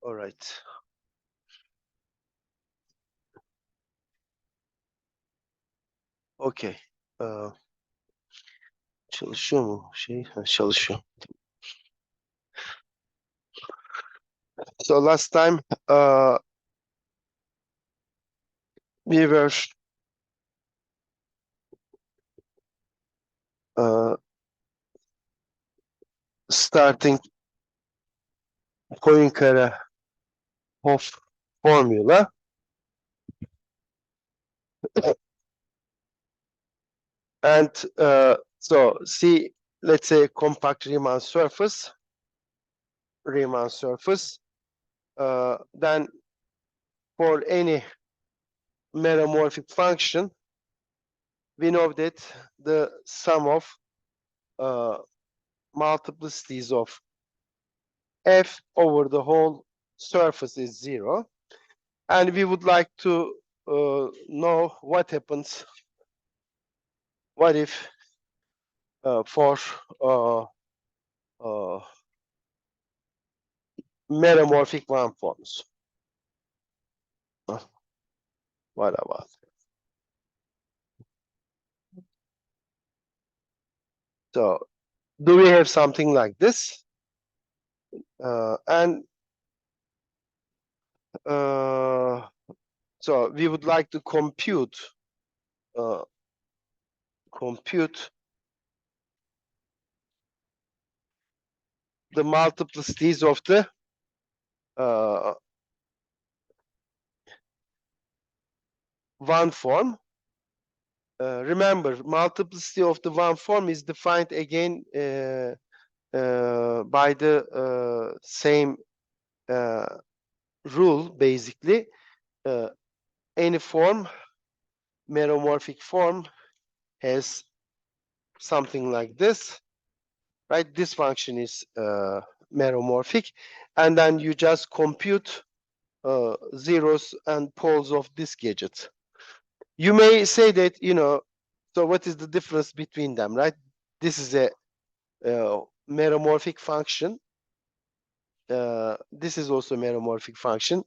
All right. Okay. Çalışıyor mu şey? Ha, çalışıyor. So last time we were starting Poincaré-Hopf formula. And so see, let's say compact Riemann surface. Then for any meromorphic function, we know that the sum of multiplicities of f over the whole surface is 0. And we would like to know what happens, what if for meromorphic one forms. What about it? So do we have something like this? And so we would like to compute the multiplicities of the one form. Remember, multiplicity of the one form is defined again by the same rule, basically. Any form, meromorphic form, has something like this, right? This function is meromorphic, and then you just compute zeros and poles of this gadget. You may say that, so what is the difference between them, right? This is a meromorphic function. This is also a meromorphic function.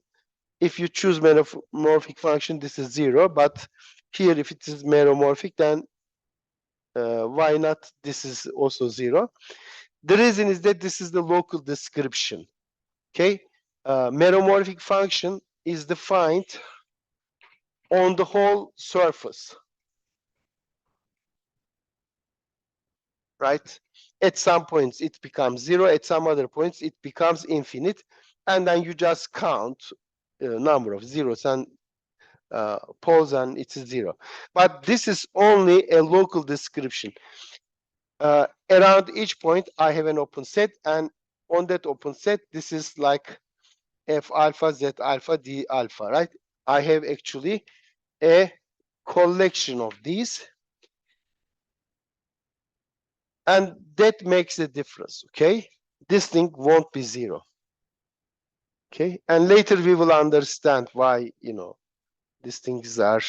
If you choose meromorphic function, this is 0, but here, if it is meromorphic, then why not? This is also 0. The reason is that this is the local description. Okay, meromorphic function is defined on the whole surface, right? At some points it becomes 0, at some other points it becomes infinite, and then you just count number of zeros and poles, and it's 0. But this is only a local description. Around each point I have an open set, and on that open set, this is like f alpha, z alpha, d alpha, right? I have actually a collection of these, and that makes a difference. Okay, this thing won't be 0. Okay, and later we will understand why these things are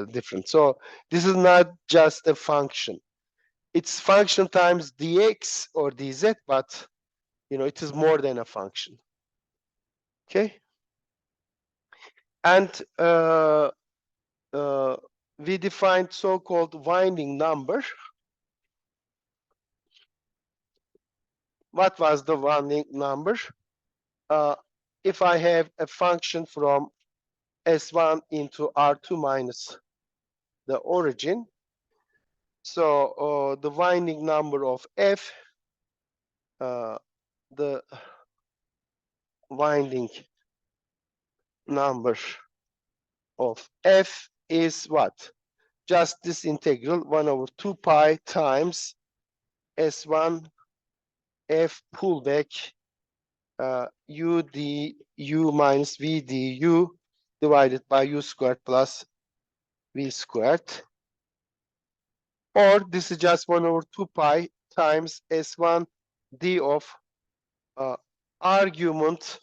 different. So this is not just a function, it's function times dx or dz, but it is more than a function. Okay, and we defined so-called winding number. What was the winding number? If I have a function from S1 into R2 minus the origin, so the winding number of F, the winding number of F is what? Just this integral 1 over 2 pi times S1 F pullback u du minus v du divided by u squared plus v squared. Or this is just 1 over 2 pi times S1 d of argument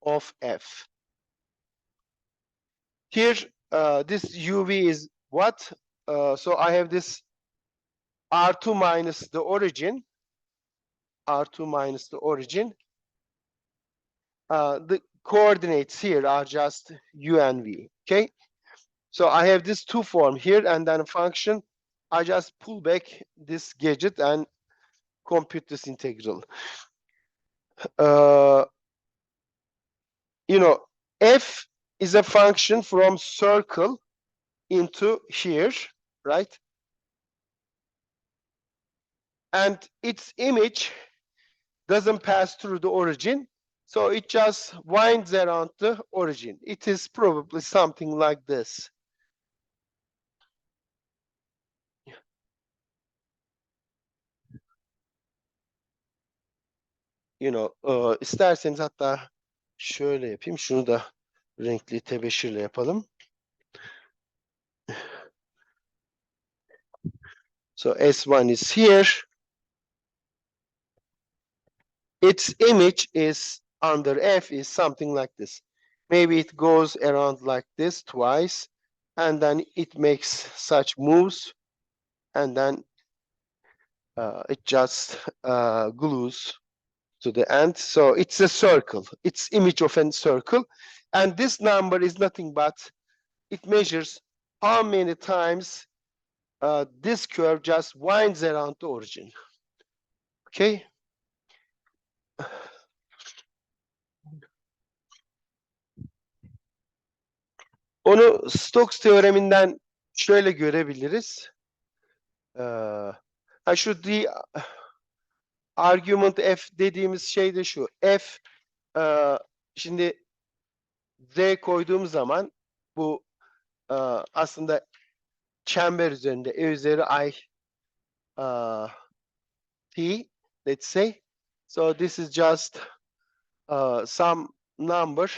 of f. Here, this uv is what? So I have this R2 minus the origin. R2 minus the origin. coordinates here are just u and v. Okay, so I have this two form here, and then a function. I just pull back this gadget and compute this integral. You know, f is a function from circle into here, right? And its image doesn't pass through the origin, so it just winds around the origin. It is probably something like this. İsterseniz hatta şöyle yapayım. Şunu da renkli tebeşirle yapalım. So S1 is here. Its image is under F is something like this. Maybe it goes around like this twice, and then it makes such moves, and then it just glues to the end. So it's a circle. It's image of a circle. And this number is nothing but, it measures how many times this curve just winds around the origin. Okay? Onu Stokes teoreminden şöyle görebiliriz. Şu the argument f dediğimiz şey de şu. F şimdi z koyduğum zaman bu aslında çember üzerinde e üzeri I t, let's say. So this is just some number.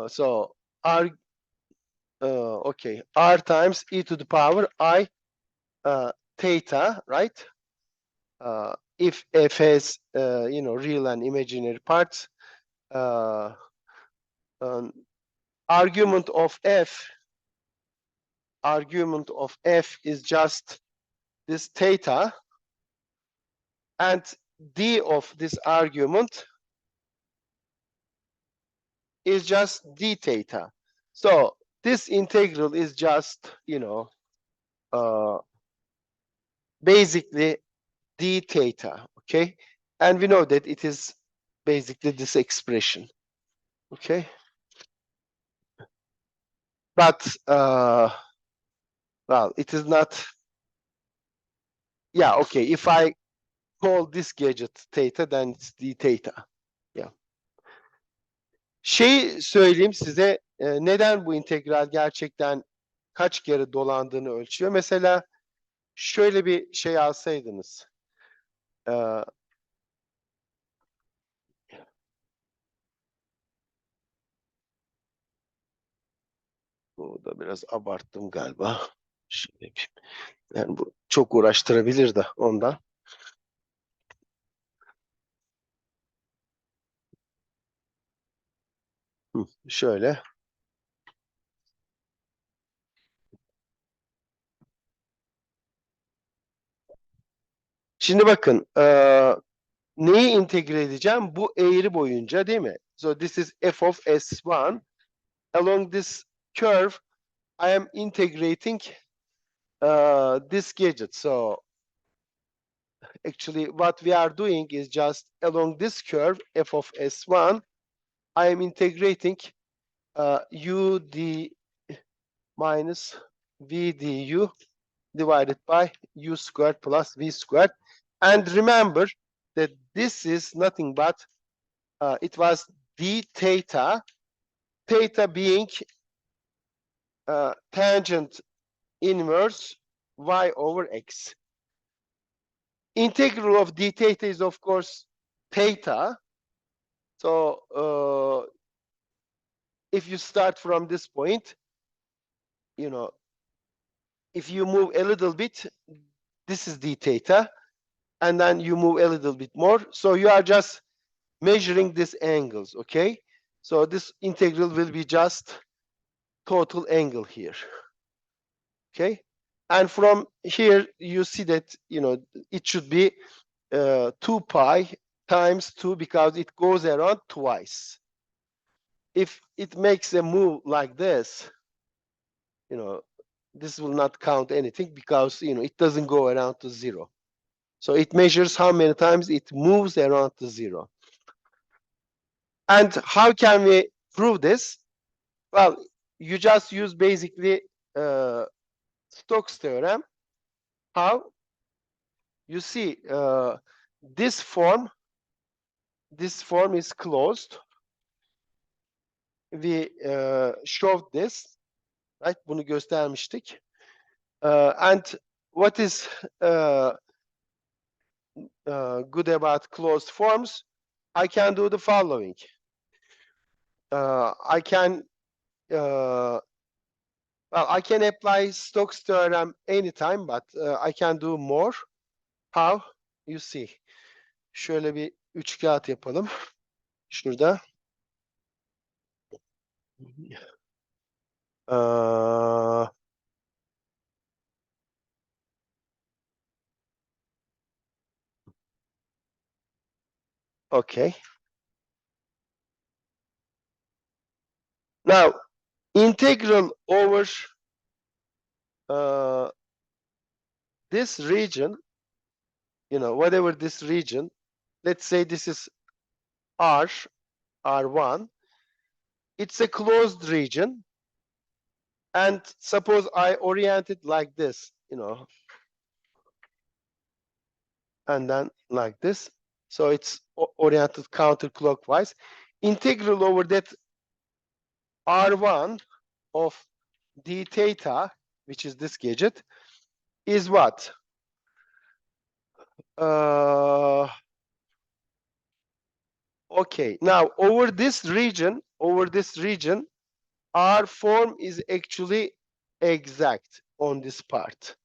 So r okay, r times e to the power I theta, right? If f has real and imaginary parts, argument of f is just this theta, and d of this argument is just d theta. So this integral is just basically d theta, okay? And we know that it is basically this expression, okay? But well, it is not. Yeah, okay. If I call this gadget theta, then it's d theta. Yeah. Şey söyleyeyim size, neden bu integral gerçekten kaç kere dolandığını ölçüyor. Mesela şöyle bir şey alsaydınız. Bu da biraz abarttım galiba. Şöyle yapayım. Yani bu çok uğraştırabilir de ondan. Şöyle. Şimdi bakın, neyi integre edeceğim? Bu eğri boyunca, değil mi? So this is f of s1. Along this curve, I am integrating this gadget. So actually what we are doing is just along this curve, f of s1, I am integrating u d minus v du divided by u squared plus v squared. And remember that this is nothing but, it was d theta, theta being tangent inverse y over x. Integral of d theta is, of course, theta. So if you start from this point, if you move a little bit, this is d theta, and then you move a little bit more. So you are just measuring these angles, okay? So this integral will be just total angle here, okay? And from here, you see that, it should be 2 pi times 2 because it goes around twice. If it makes a move like this, this will not count anything because, it doesn't go around to 0. So it measures how many times it moves around to 0. And how can we prove this? Well, you just use basically Stokes theorem. How? You see, this form is closed. We showed this, right? Bunu göstermiştik. And what is good about closed forms? I can do the following. I can apply Stokes theorem anytime, but I can do more. How? You see. Şöyle bir üçkağıt yapalım. Şurada. Okay. Now, integral over this region, whatever this region, let's say this is R1, it's a closed region. And suppose I orient it like this, and then like this. So it's oriented counterclockwise. Integral over that R1 of d theta, which is this gadget, is what? Okay, now over this region, our form is actually exact on this part.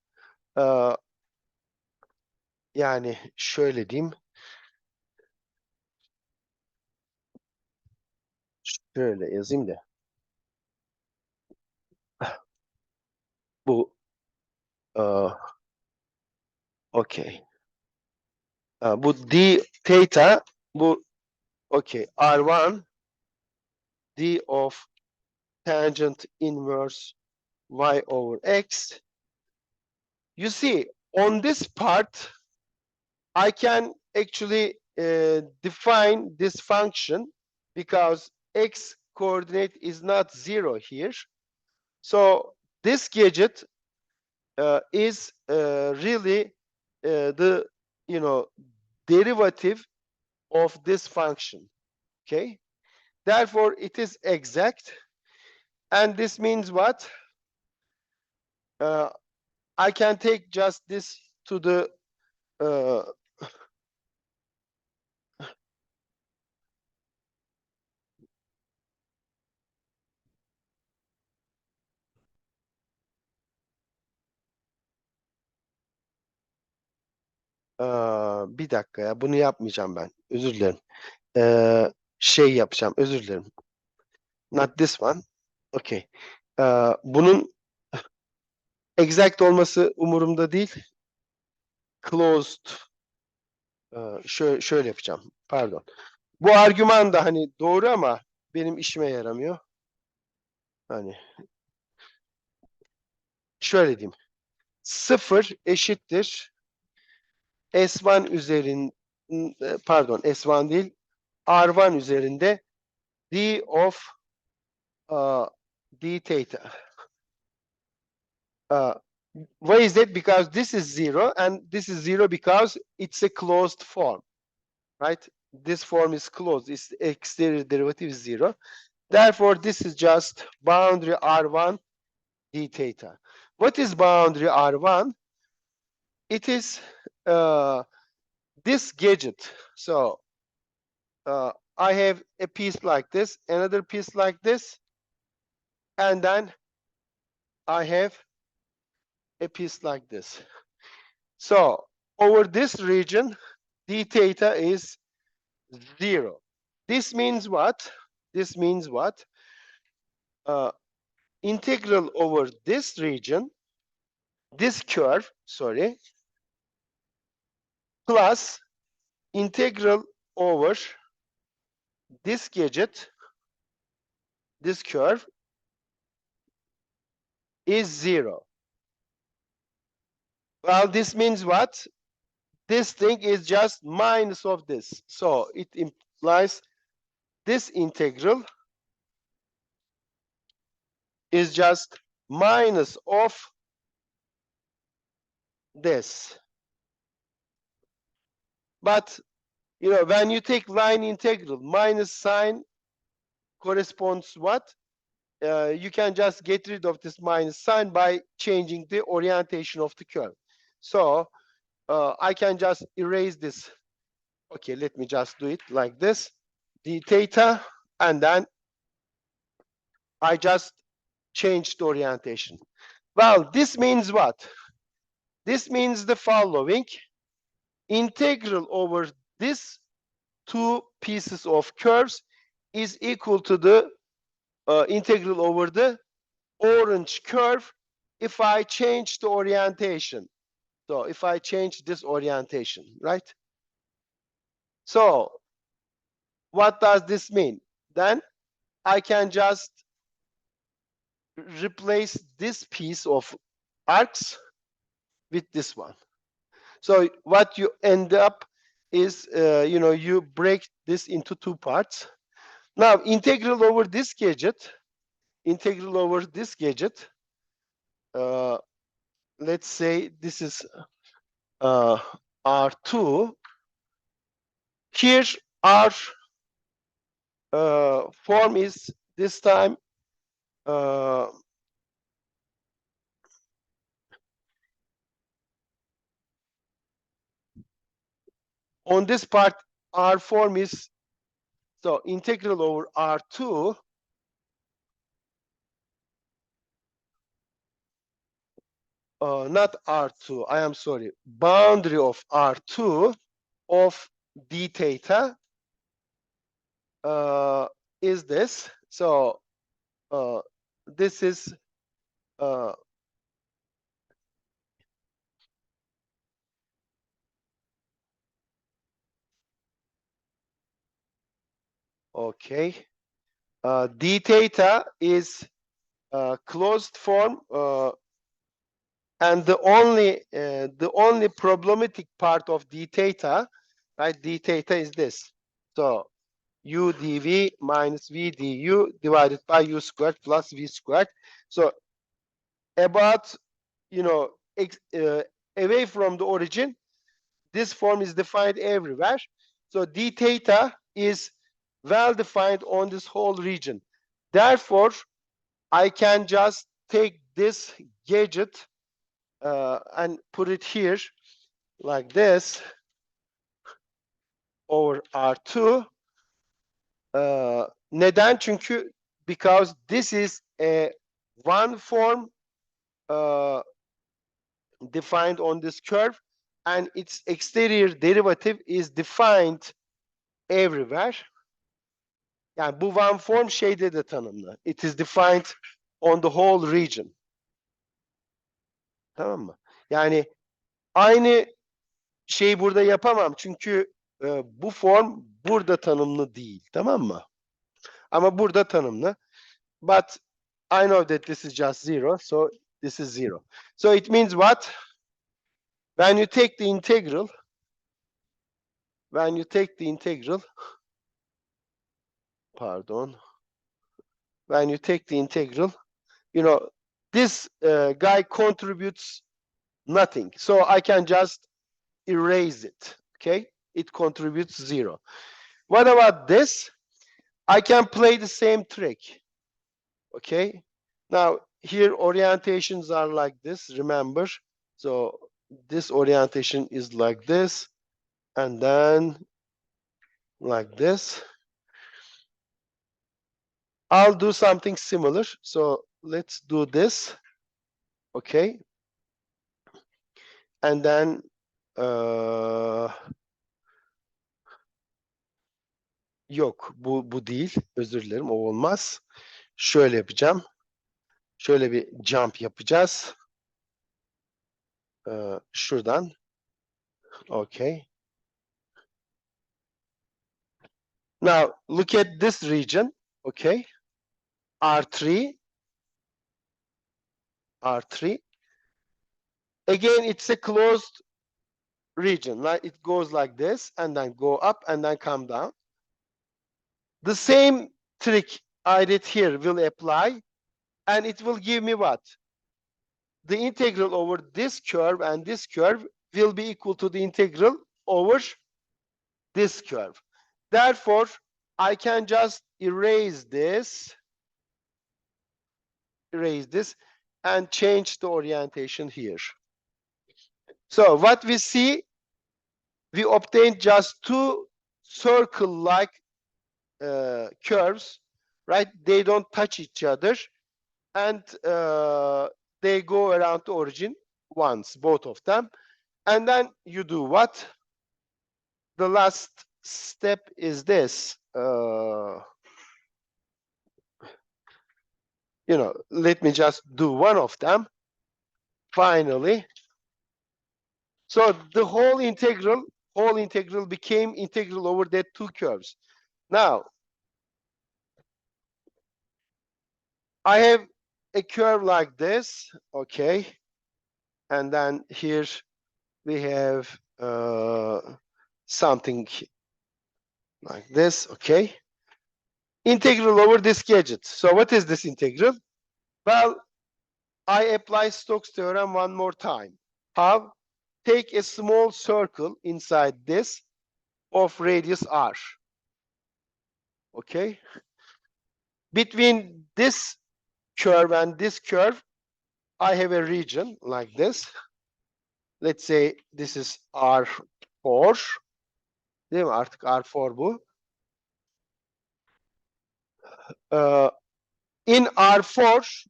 Yani şöyle diyeyim. Şöyle yazayım da. Bu okay. Bu d theta, bu okay, R1 d of tangent inverse y over x. You see, on this part, I can actually define this function because x coordinate is not 0 here. So this gadget is really the derivative of this function. Okay, therefore it is exact, and this means what? I can take just this to the bir dakika ya, bunu yapmayacağım ben. Özür dilerim. Şey yapacağım. Özür dilerim. Not this one. Okay. Bunun exact olması umurumda değil. Closed. Şöyle yapacağım. Pardon. Bu argüman da hani doğru ama benim işime yaramıyor. Hani şöyle diyeyim. 0 eşittir S1 pardon, S1 değil, R1 üzerinde d of d theta. Why is that? Because this is 0 and this is 0 because it's a closed form, right? This form is closed. Its exterior derivative is 0. Therefore, this is just boundary R1 d theta. What is boundary R1? It is this gadget. So I have a piece like this, another piece like this, and then I have a piece like this. So over this region, d theta is 0. This means what? This means what? Integral over this region, this curve, sorry, plus integral over this gadget, this curve, is 0. Well, this means what? This thing is just minus of this. So it implies this integral is just minus of this. But you know, when you take line integral, minus sign corresponds what? You can just get rid of this minus sign by changing the orientation of the curve. So I can just erase this. Okay, let me just do it like this. D theta, and then I just changed the orientation. Well, this means what? This means the following. Integral over this two pieces of curves is equal to the integral over the orange curve if I change the orientation. So if I change this orientation, right? So what does this mean? Then I can just replace this piece of arcs with this one. So what you end up is, you know, you break this into two parts. Now, integral over this gadget, let's say this is R2. Here, our form is this time on this part, our form is, so integral over R2 not R2, I am sorry, boundary of R2 of d theta is this. So this is okay. D theta is closed form, and the only problematic part of d theta, right? D theta is this. So u dv minus v du divided by u squared plus v squared. So about, you know, away from the origin, this form is defined everywhere. So d theta is well defined on this whole region. Therefore, I can just take this gadget and put it here like this over R2. Neden? Çünkü because this is a one form defined on this curve, and its exterior derivative is defined everywhere. Yani bu one form şeyde de tanımlı. It is defined on the whole region. Tamam mı? Yani aynı şeyi burada yapamam. Çünkü bu form burada tanımlı değil. Tamam mı? Ama burada tanımlı. But I know that this is just zero. So this is zero. So it means what? When you take the integral, pardon, when you take the integral, you know, this guy contributes nothing. So I can just erase it, okay? It contributes zero. What about this? I can play the same trick, okay? Now, here orientations are like this, remember? So this orientation is like this, and then like this. I'll do something similar. So let's do this, okay? And then yok, bu değil. Özür dilerim, o olmaz. Şöyle yapacağım. Şöyle bir jump yapacağız. Şuradan. Okay. Now look at this region, okay? R3, R3. Again, it's a closed region. Like it goes like this, and then go up, and then come down. The same trick I did here will apply, and it will give me what? The integral over this curve and this curve will be equal to the integral over this curve. Therefore, I can just erase this, and change the orientation here. So what we see, we obtained just two circle-like curves, right? They don't touch each other, and they go around the origin once, both of them. And then you do what? The last step is this. Let me just do one of them. Finally. So the whole integral became integral over that two curves. Now, I have a curve like this, okay? And then here we have something like this, okay? Integral over this gadget. So what is this integral? Well, I apply Stokes theorem one more time. How? Take a small circle inside this of radius r. Okay? Between this curve and this curve, I have a region like this. Let's say this is R4. Değil mi? Artık R4 bu. In R4,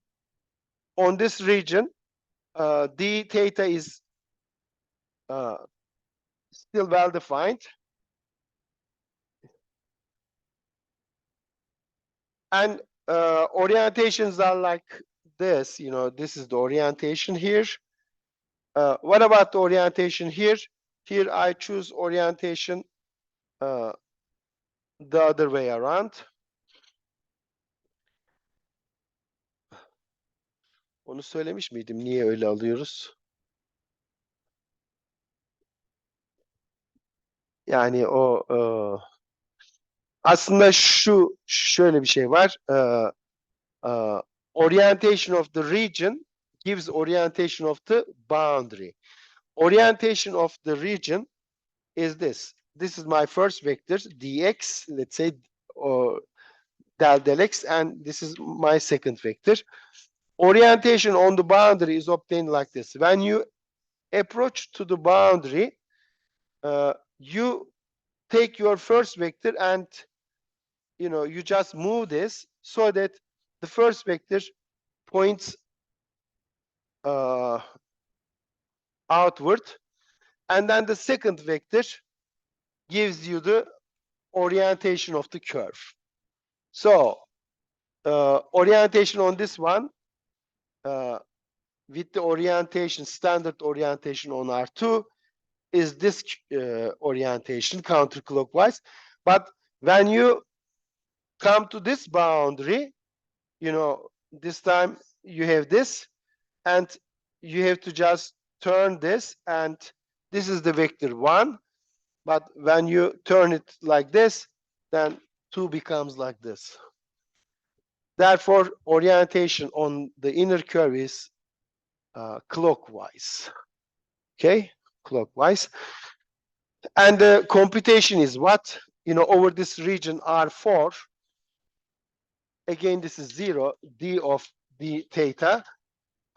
on this region, d theta is still well defined. And orientations are like this, this is the orientation here. What about the orientation here? Here I choose orientation the other way around. Onu söylemiş miydim? Niye öyle alıyoruz? Yani aslında şöyle bir şey var. Orientation of the region gives orientation of the boundary. Orientation of the region is this. This is my first vector, dx, let's say, or del x, and this is my second vector. Orientation on the boundary is obtained like this. When you approach to the boundary, you take your first vector and you just move this so that the first vector points outward, and then the second vector gives you the orientation of the curve. So orientation on this one with the orientation, standard orientation on R2 is this orientation counterclockwise. But when you come to this boundary, this time you have this, and you have to just turn this, and this is the vector 1. But when you turn it like this, then 2 becomes like this. Therefore, orientation on the inner curve is clockwise. Okay, clockwise. And the computation is what? Over this region R4, again, this is 0, d of d theta.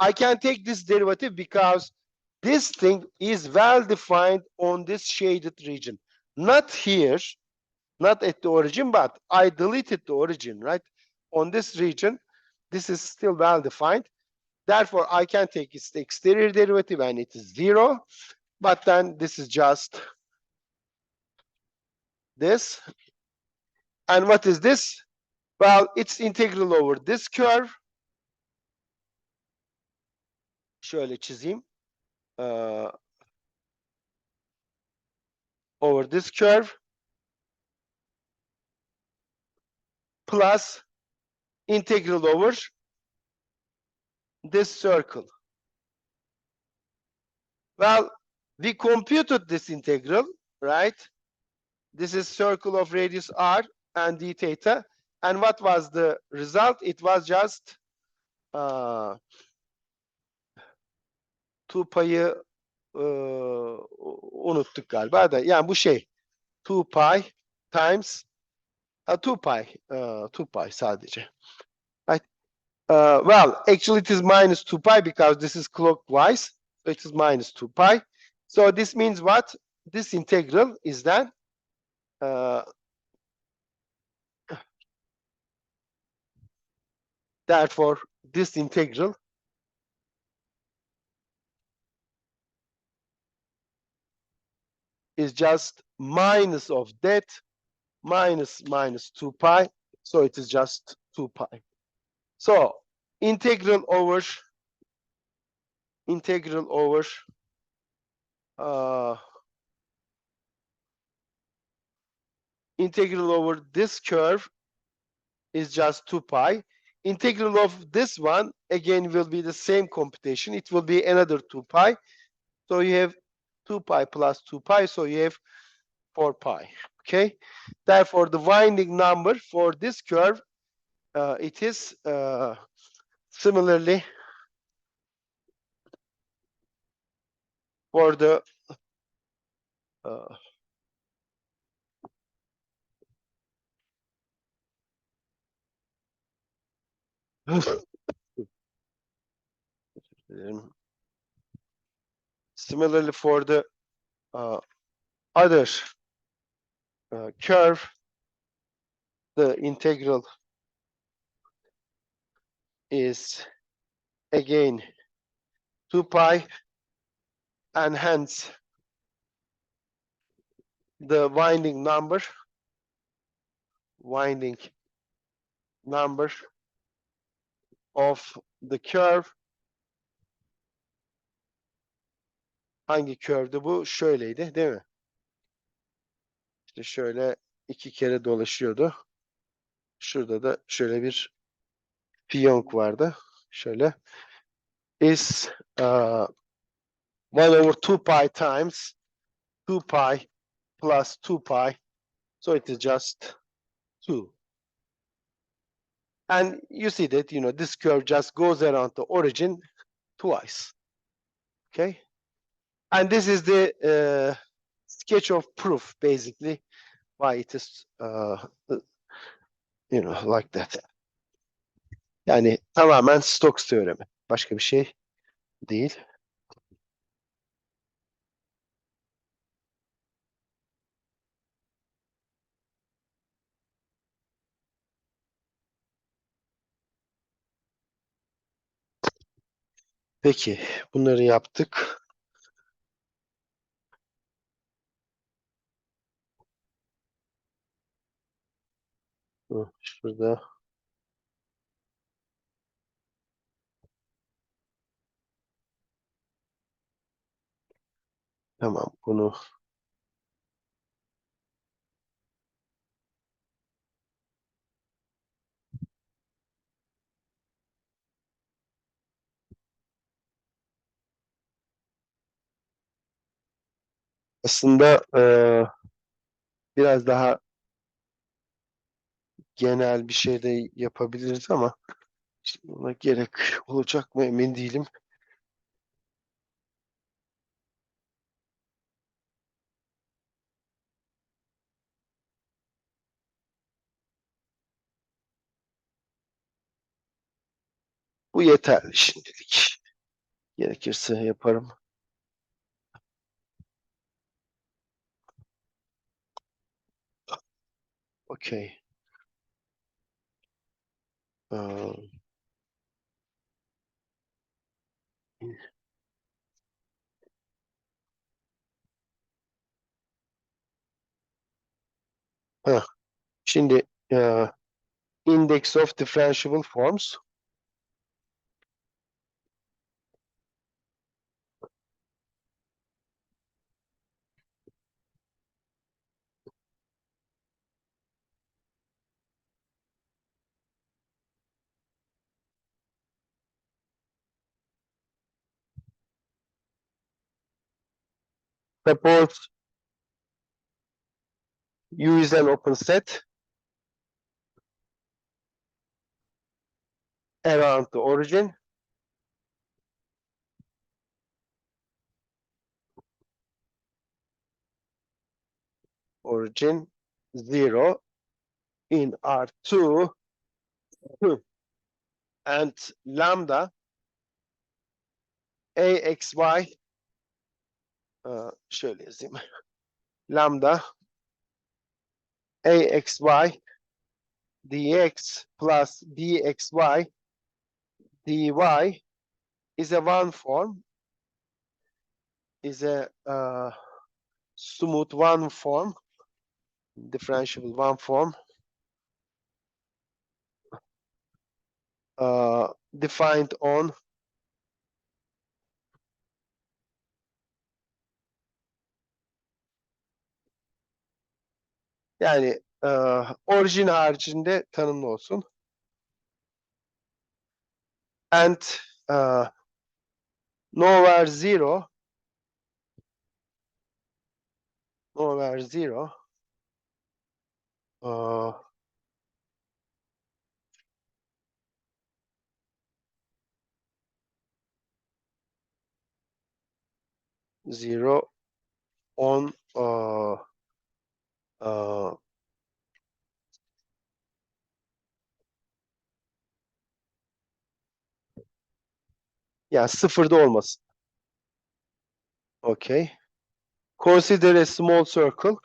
I can take this derivative because this thing is well defined on this shaded region. Not here, not at the origin, but I deleted the origin, right? On this region, this is still well defined. Therefore, I can take its exterior derivative, and it is 0. But then this is just this. And what is this? Well, it's integral over this curve. Şöyle çizeyim. Over this curve. plus integral over this circle. Well, we computed this integral, right? This is circle of radius r and d theta. And what was the result? It was just 2 payı unuttuk galiba da. Yani bu şey 2 pi times 2 pi 2 pi sadece. Right? Well, actually it is minus 2 pi because this is clockwise. So it is minus 2 pi. So this means what? This integral is then therefore this integral is just minus of that minus 2 pi. So it is just 2 pi. So integral over integral over this curve is just 2 pi. Integral of this one again will be the same computation. It will be another 2 pi. So you have 2 pi plus 2 pi. So you have 4 pi. Okay. Therefore, the winding number for this curve, it is similarly for the similarly for the other curve, the integral is again 2 pi, and hence the winding number of the curve, hangi curve'di bu? Şöyleydi, değil mi? İşte şöyle 2 kere dolaşıyordu. Şurada da şöyle bir fiyonk vardı. Şöyle is 1 over 2 pi times 2 pi plus 2 pi. So it is just 2. And you see that, this curve just goes around the origin twice. Okay? And this is the sketch of proof, basically, why it is, like that. Yani tamamen Stokes teoremi. Başka bir şey değil. Peki, bunları yaptık. Şurada. Tamam, bunu aslında biraz daha genel bir şey de yapabiliriz ama buna gerek olacak mı emin değilim. Bu yeterli şimdilik. Gerekirse yaparım. Okey. Şimdi index of differentiable forms. Suppose U is an open set around the origin. Origin 0 in R2 and lambda AXY şöyle yazayım. Lambda AXY dx plus bxy dy is a one form, is a smooth one form, differentiable one form, defined on yani orijin haricinde tanımlı olsun. And nowhere zero zero on yani sıfırda olmasın. Okay. Consider a small circle.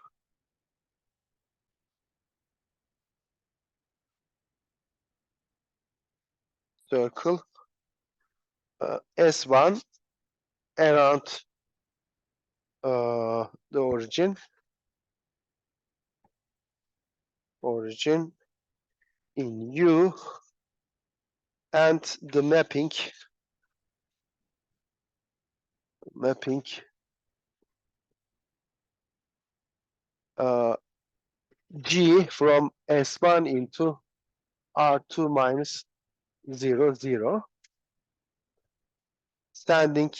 Circle S1 around the origin in U and the mapping G from S1 into R2 minus 0, 0, standing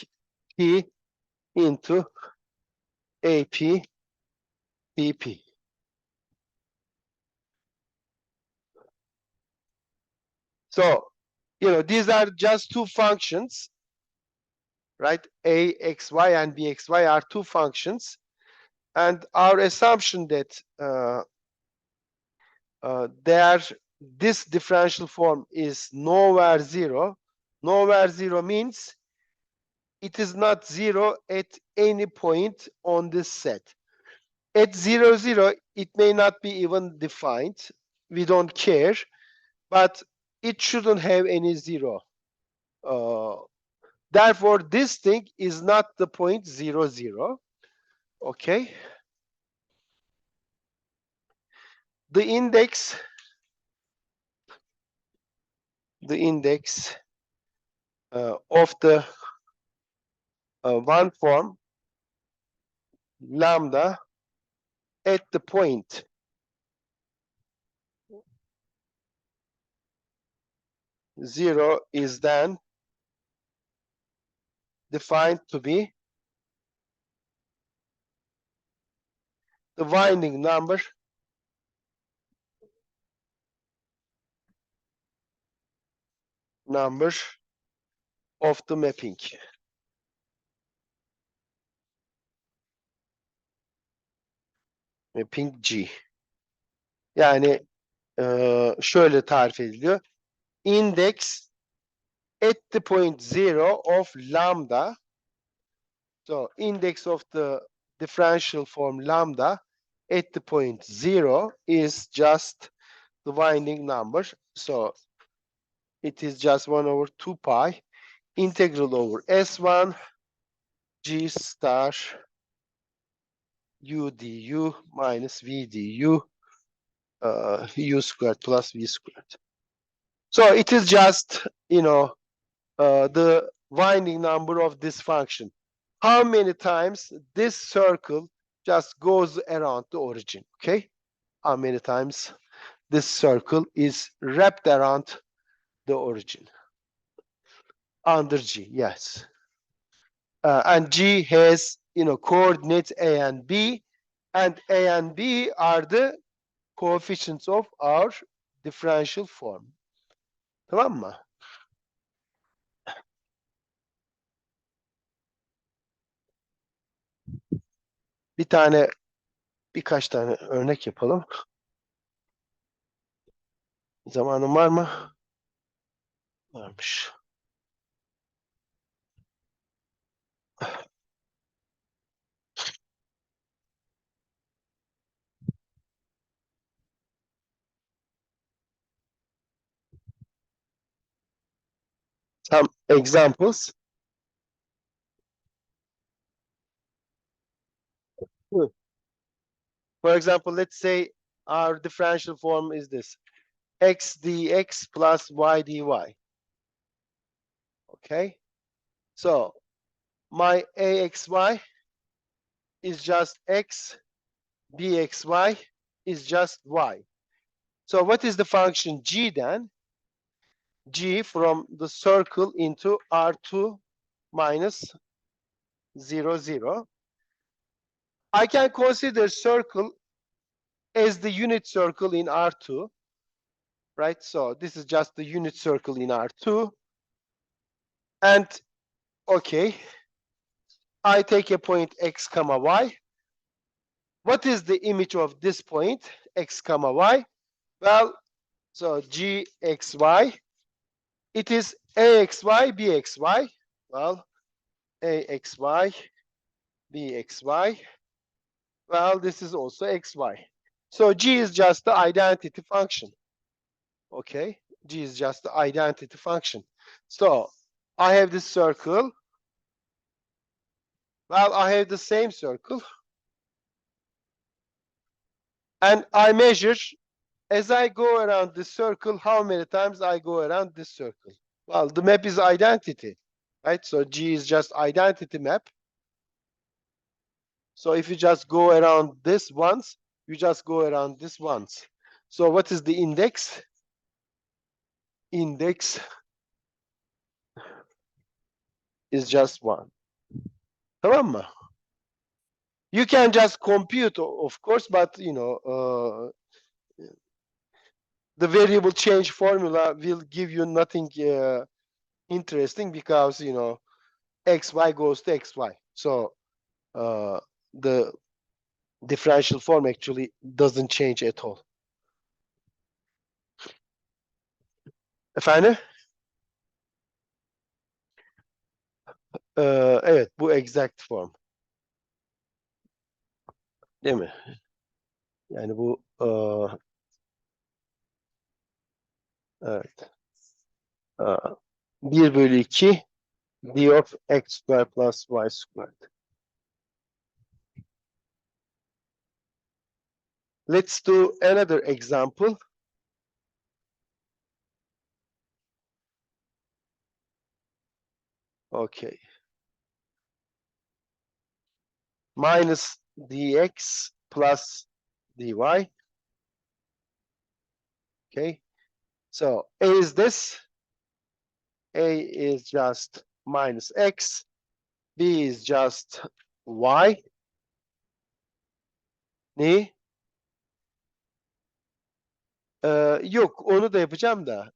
P into AP, PP. So, these are just two functions, right? A, x, y, and b, x, y are two functions. And our assumption that this differential form is nowhere zero. Nowhere zero means it is not zero at any point on this set. At 0, 0, it may not be even defined. We don't care, but it shouldn't have any zero. Therefore, this thing is not the point 0, 0. Okay. The index of the one form lambda at the point zero is then defined to be the winding number of the mapping. Mapping G. Yani şöyle tarif ediliyor. Index at the point zero of lambda. So index of the differential form lambda at the point zero is just the winding number. So it is just 1 over 2 pi integral over S1 G star U du minus V du U squared plus V squared. So it is just, the winding number of this function. How many times this circle just goes around the origin, okay? How many times this circle is wrapped around the origin. Under G, yes. And G has coordinates A and B, and A and B are the coefficients of our differential form. Tamam mı? Birkaç tane örnek yapalım. Zamanın var mı? Varmış. Some examples. For example, let's say our differential form is this: x dx plus y dy. Okay, so my axy is just x, bxy is just y. So what is the function g then? G from the circle into R2 minus 0, 0. I can consider circle as the unit circle in R2, right? So this is just the unit circle in R2. And okay, I take a point x comma y. What is the image of this point, x comma y? Well, so gxy, it is axy, bxy. Well, axy, bxy. Well, this is also xy. So g is just the identity function. Okay, g is just the identity function. So I have this circle. Well, I have the same circle. And I measure, as I go around this circle, how many times I go around this circle. Well, the map is identity, right? So G is just identity map. So if you just go around this once, you just go around this once. So what is the index? Index is just 1. Tamam mı? You can just compute, of course, but the variable change formula will give you nothing interesting, because xy goes to xy. So the differential form actually doesn't change at all. Efendim? Evet, bu exact form. Değil mi? Yani bu evet. 1 bölü 2 d of x square plus y squared. Let's do another example. Okay. Minus dx plus dy. Okay. So a is this. A is just minus x. B is just y. Ne? Yok, onu da yapacağım da.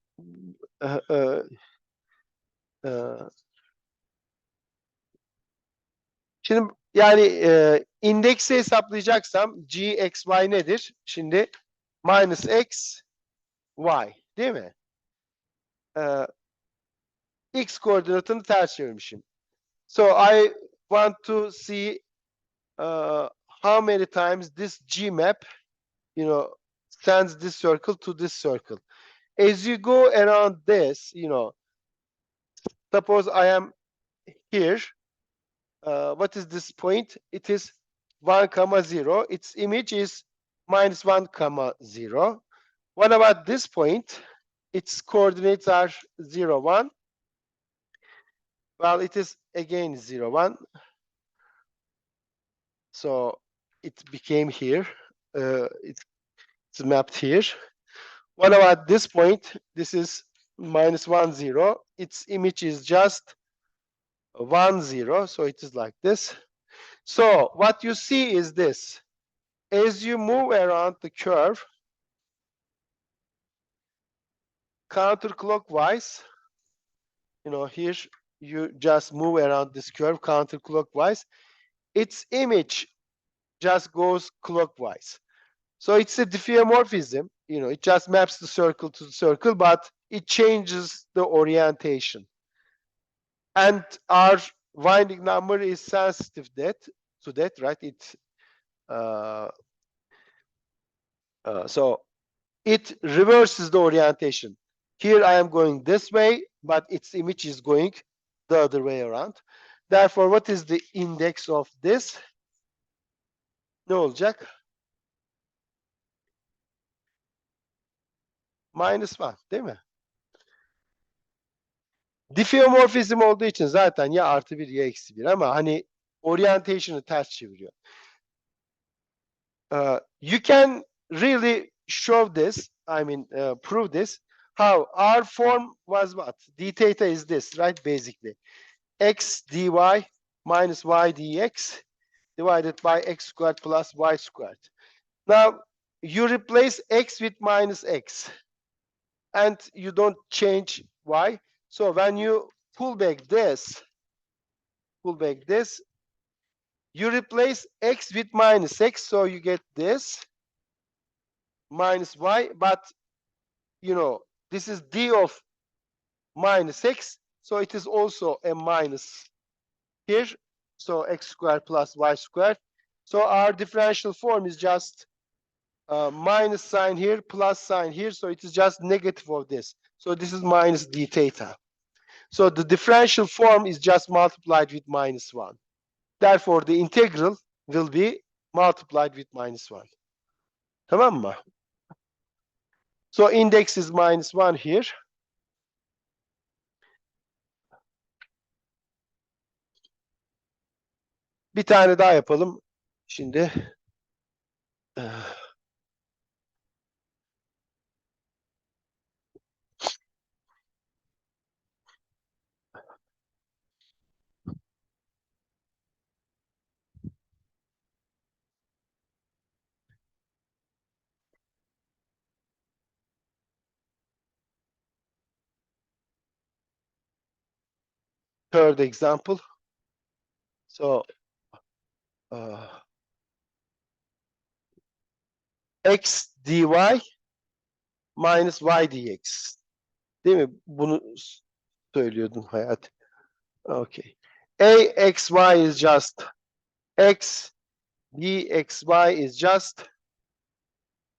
Şimdi yani indeksi hesaplayacaksam gxy nedir? Şimdi minus x y, değil mi? X koordinatını ters çevirmişim. So I want to see how many times this G map, sends this circle to this circle. As you go around this, suppose I am here. What is this point? It is 1, 0. Its image is minus 1, 0. What about this point? Its coordinates are 0, 1. Well, it is again 0, 1. So it became here. It's mapped here. What about this point? This is minus 1, 0. Its image is just 1, 0. So it is like this. So what you see is this. As you move around the curve, counterclockwise, here you just move around this curve counterclockwise, its image just goes clockwise. So it's a diffeomorphism, it just maps the circle to the circle, but it changes the orientation. And our winding number is sensitive to that, right? So it reverses the orientation. Here I am going this way, but its image is going the other way around. Therefore, what is the index of this? Ne olacak? -1, değil mi? Diffeomorfizm olduğu için zaten ya +1 ya -1 ama hani orientation'ı ters çeviriyor. You can really show this, prove this. How? Our form was what? D theta is this, right? Basically. X dy minus y dx divided by x squared plus y squared. Now, you replace x with minus x, and you don't change y. So when you pull back this, you replace x with minus x, so you get this minus y, but this is d of minus x, so it is also a minus here, so x squared plus y squared. So our differential form is just minus sign here, plus sign here, so it is just negative of this. So this is minus d theta. So the differential form is just multiplied with -1. Therefore, the integral will be multiplied with -1. Tamam mı? So index is -1 here. Bir tane daha yapalım. Şimdi third example. So x dy minus y dx. Değil mi? Bunu söylüyordun Hayat. Okay. Axy is just x, bxy is just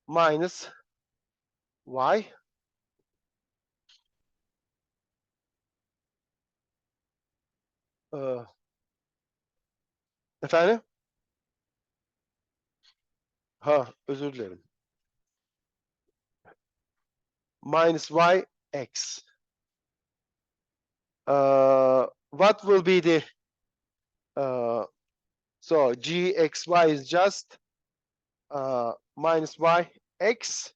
minus y. Efendim? Özür dilerim. Minus y x. What will be the so gxy is just minus y x.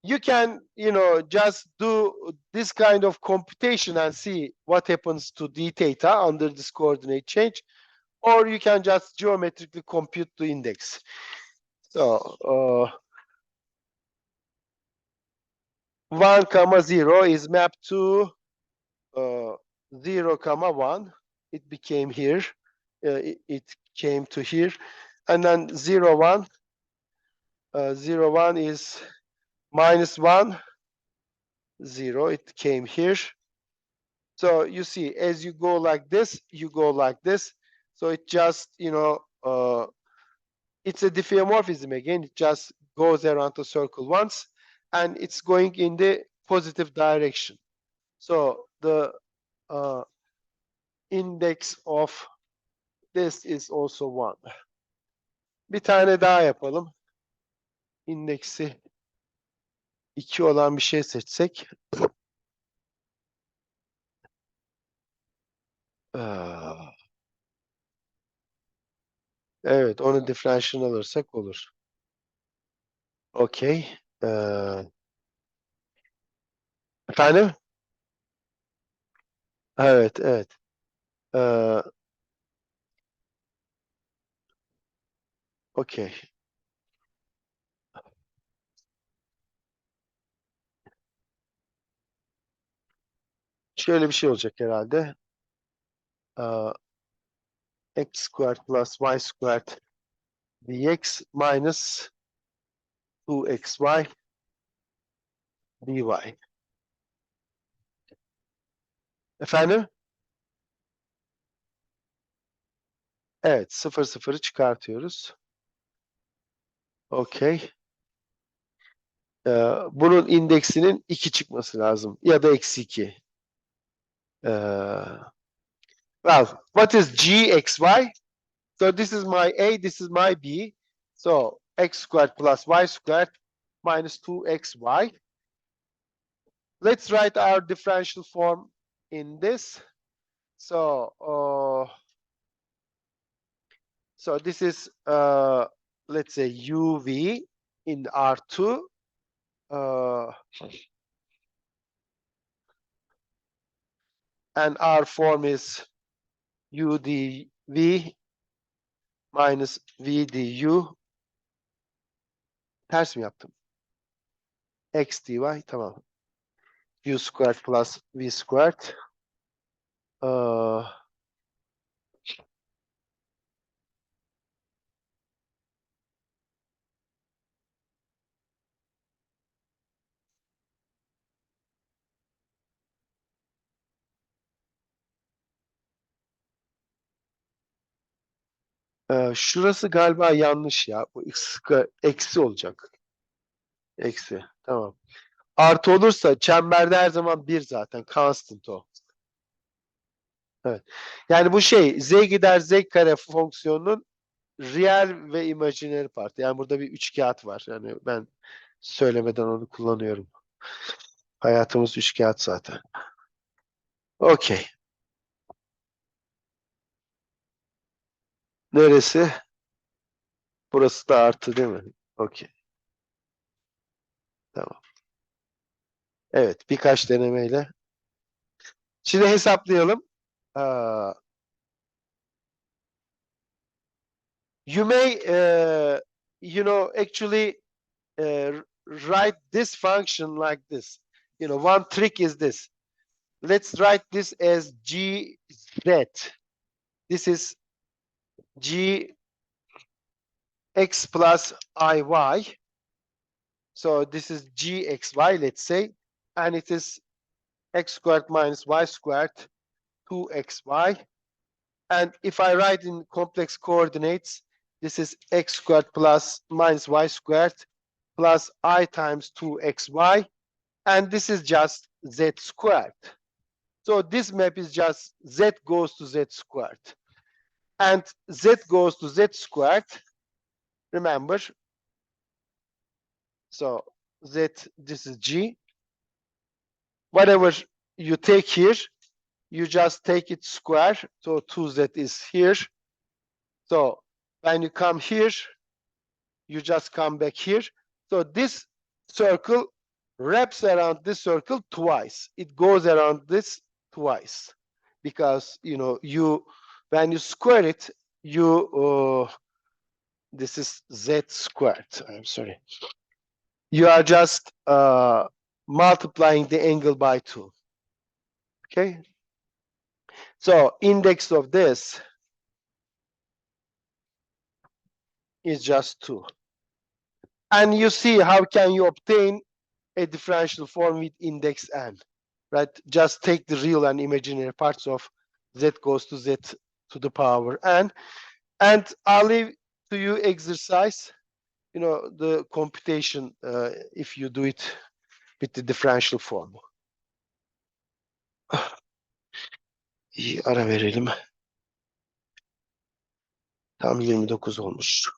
You can, just do this kind of computation and see what happens to d theta under this coordinate change, or you can just geometrically compute the index. So 1, 0 is mapped to 0, 1. It became here. It came to here. And then 0, 1. 0, 1 is -1, 0. It came here. So you see, as you go like this, you go like this. So it just, it's a diffeomorphism again. It just goes around the circle once, and it's going in the positive direction. So the index of this is also 1. Bir tane daha yapalım. İndeksi 2 olan bir şey seçsek. Evet, onu differential alırsak olur. Okay. Efendim? Evet, evet. Ee, okey. Şöyle bir şey olacak herhalde. Ee, x squared plus y squared dx minus 2xy dy. Efendim? Evet, 0 0'ı çıkartıyoruz. Okey. Bunun indeksinin 2 çıkması lazım. Ya da eksi 2. Well, what is gxy? So this is my a, this is my b. So x squared plus y squared minus 2xy. Let's write our differential form in this. So this is, let's say, uv in R2. And our form is u dv minus v du. Ters mi yaptım? X dy, tamam. U squared plus v squared. Şurası galiba yanlış ya. Bu eksi olacak. Eksi. Tamam. Artı olursa çemberde her zaman 1 zaten. Constant o. Evet. Yani bu şey z gider z kare fonksiyonunun real ve imaginary part. Yani burada bir üçkağıt var. Yani ben söylemeden onu kullanıyorum. Hayatımız üçkağıt zaten. Okey. Neresi? Burası da artı değil mi? Okey. Tamam. Evet. Birkaç denemeyle. Şimdi hesaplayalım. You may, actually write this function like this. One trick is this. Let's write this as gz. This is gx plus iy. So this is gxy, let's say, and it is x squared minus y squared 2xy. And if I write in complex coordinates, this is x squared plus minus y squared plus I times 2xy. And this is just z squared. So this map is just z goes to z squared. And z goes to z squared. Remember. So z, this is g. Whatever you take here, you just take it square. So 2z is here. So when you come here, you just come back here. So this circle wraps around this circle twice. It goes around this twice. Because, when you square it, this is z squared. I'm sorry. You are just multiplying the angle by 2. Okay? So index of this is just 2. And you see how can you obtain a differential form with index n, right? Just take the real and imaginary parts of z goes to z to the power n. And I'll leave to you exercise, the computation if you do it with the differential form. İyi, ara verelim. Tam 29 olmuş.